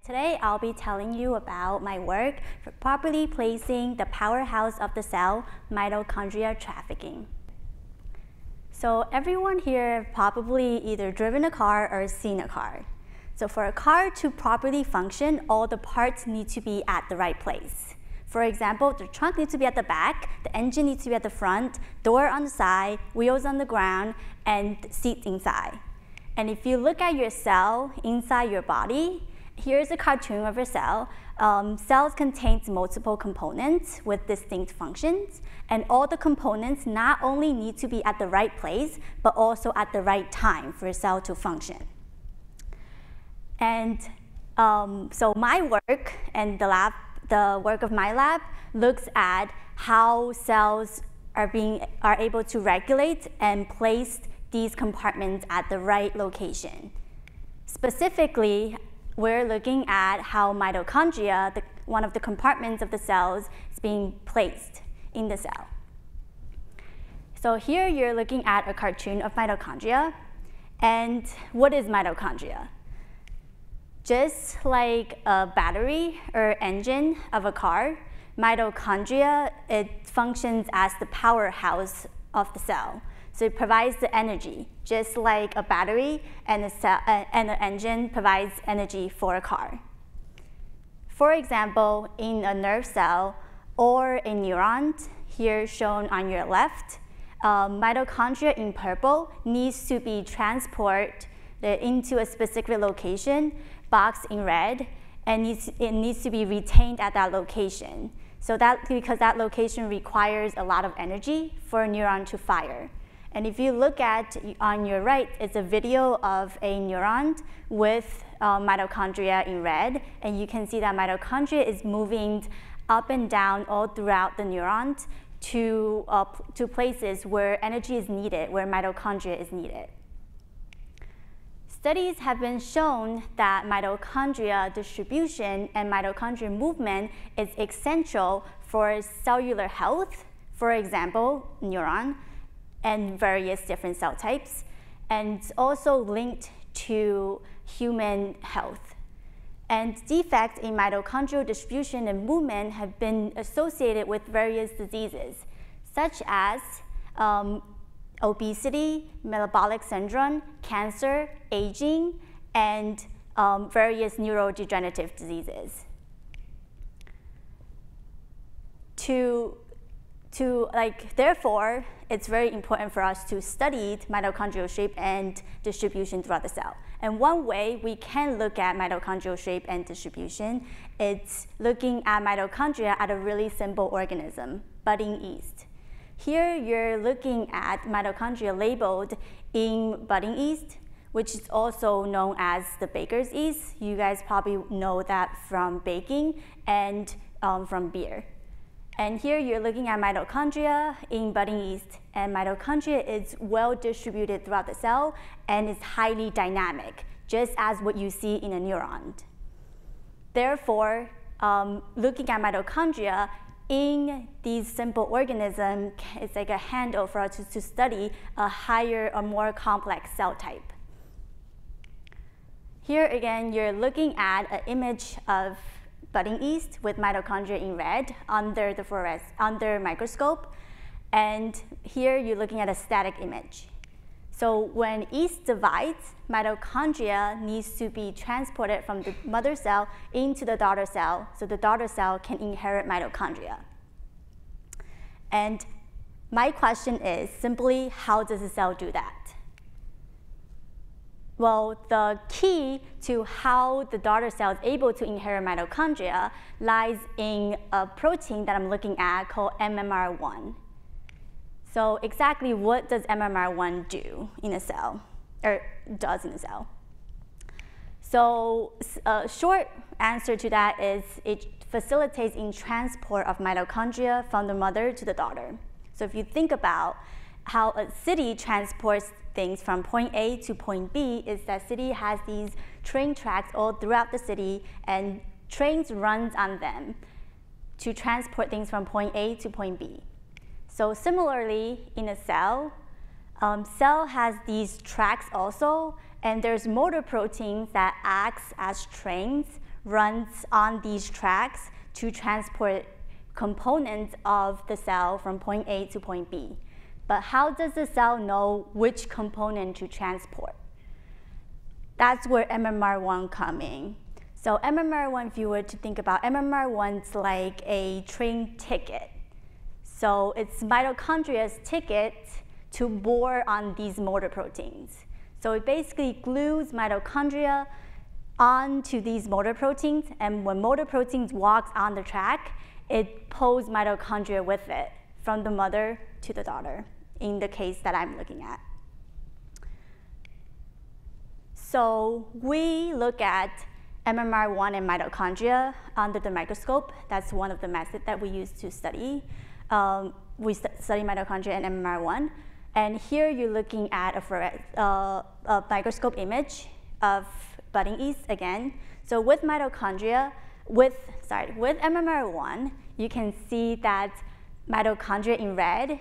Today, I'll be telling you about my work for properly placing the powerhouse of the cell, mitochondria trafficking. So everyone here probably either driven a car or seen a car. So for a car to properly function, all the parts need to be at the right place. For example, the trunk needs to be at the back, the engine needs to be at the front, door on the side, wheels on the ground, and seats inside. And if you look at your cell inside your body, here's a cartoon of a cell. Cells contain multiple components with distinct functions, and all the components not only need to be at the right place, but also at the right time for a cell to function. And so my work and the work of my lab looks at how cells are able to regulate and place these compartments at the right location. Specifically, we're looking at how mitochondria, one of the compartments of the cells, is being placed in the cell. So here you're looking at a cartoon of mitochondria. And what is mitochondria? Just like a battery or engine of a car, mitochondria, it functions as the powerhouse of the cell. So it provides the energy, just like a battery and an engine provides energy for a car. For example, in a nerve cell or a neuron, here shown on your left, mitochondria in purple needs to be transported into a specific location, boxed in red, and it needs to be retained at that location. So because that location requires a lot of energy for a neuron to fire. And if you look at on your right, it's a video of a neuron with mitochondria in red, and you can see that mitochondria is moving up and down all throughout the neuron to places where energy is needed, where mitochondria is needed. Studies have been shown that mitochondria distribution and mitochondria movement is essential for cellular health, for example, neuron, and various different cell types, and also linked to human health. And defects in mitochondrial distribution and movement have been associated with various diseases, such as obesity, metabolic syndrome, cancer, aging, and various neurodegenerative diseases. Therefore, it's very important for us to study mitochondrial shape and distribution throughout the cell. And one way we can look at mitochondrial shape and distribution is looking at mitochondria at a really simple organism, budding yeast. Here you're looking at mitochondria labeled in budding yeast, which is also known as the baker's yeast. You guys probably know that from baking and from beer. And here you're looking at mitochondria in budding yeast, and mitochondria is well distributed throughout the cell and is highly dynamic, just as what you see in a neuron. Therefore, looking at mitochondria in these simple organisms is like a handle for us to study a higher or more complex cell type. Here again, you're looking at an image of budding yeast with mitochondria in red under microscope, and here you're looking at a static image. So when yeast divides, mitochondria needs to be transported from the mother cell into the daughter cell, so the daughter cell can inherit mitochondria. And my question is simply, how does a cell do that? Well, the key to how the daughter cell is able to inherit mitochondria lies in a protein that I'm looking at called MMR1. So exactly what does MMR1 do in a cell, or does in a cell? So a short answer to that is it facilitates in transport of mitochondria from the mother to the daughter. So if you think about how a city transports things from point A to point B, is that city has these train tracks all throughout the city, and trains runs on them to transport things from point A to point B. So similarly, in a cell, cell has these tracks also, and there's motor proteins that acts as trains runs on these tracks to transport components of the cell from point A to point B. But how does the cell know which component to transport? That's where MMR1 comes in. So MMR1, if you were to think about MMR1's like a train ticket. So it's mitochondria's ticket to board on these motor proteins. So it basically glues mitochondria onto these motor proteins, and when motor proteins walks on the track, it pulls mitochondria with it from the mother to the daughter, in the case that I'm looking at. So we look at MMR1 and mitochondria under the microscope. That's one of the methods that we use to study. We study mitochondria and MMR1. And here you're looking at a microscope image of budding yeast again. So with mitochondria, with MMR1, you can see that mitochondria in red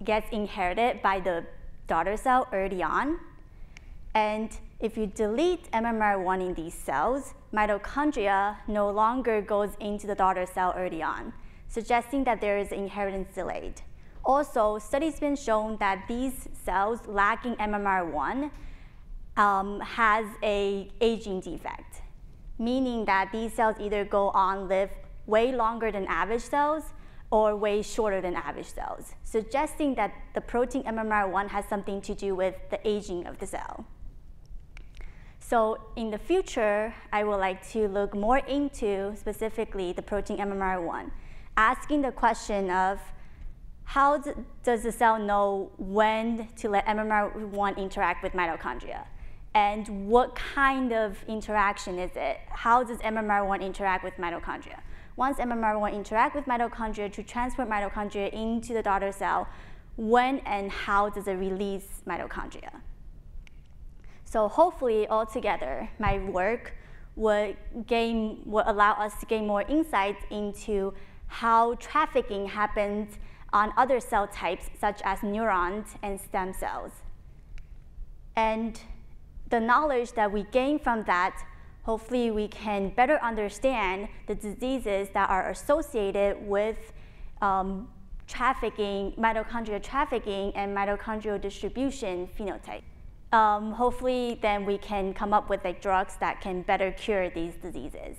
gets inherited by the daughter cell early on. And if you delete MMR1 in these cells, mitochondria no longer goes into the daughter cell early on, suggesting that there is inheritance delayed. Also, studies have been shown that these cells lacking MMR1 has an aging defect, meaning that these cells either go on live way longer than average cells or way shorter than average cells, suggesting that the protein MMR1 has something to do with the aging of the cell. So in the future, I would like to look more into specifically the protein MMR1, asking the question of how does the cell know when to let MMR1 interact with mitochondria? And what kind of interaction is it? How does MMR1 interact with mitochondria? Once MMR1 interacts with mitochondria to transport mitochondria into the daughter cell, when and how does it release mitochondria? So hopefully, altogether, my work would allow us to gain more insights into how trafficking happens on other cell types, such as neurons and stem cells. And the knowledge that we gain from that, hopefully we can better understand the diseases that are associated with trafficking, mitochondrial trafficking, and mitochondrial distribution phenotype. Hopefully, then we can come up with like drugs that can better cure these diseases.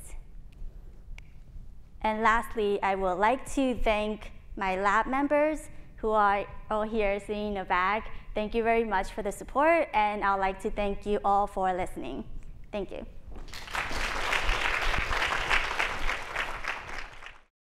And lastly, I would like to thank my lab members who are all here sitting in the back. Thank you very much for the support, and I'd like to thank you all for listening. Thank you.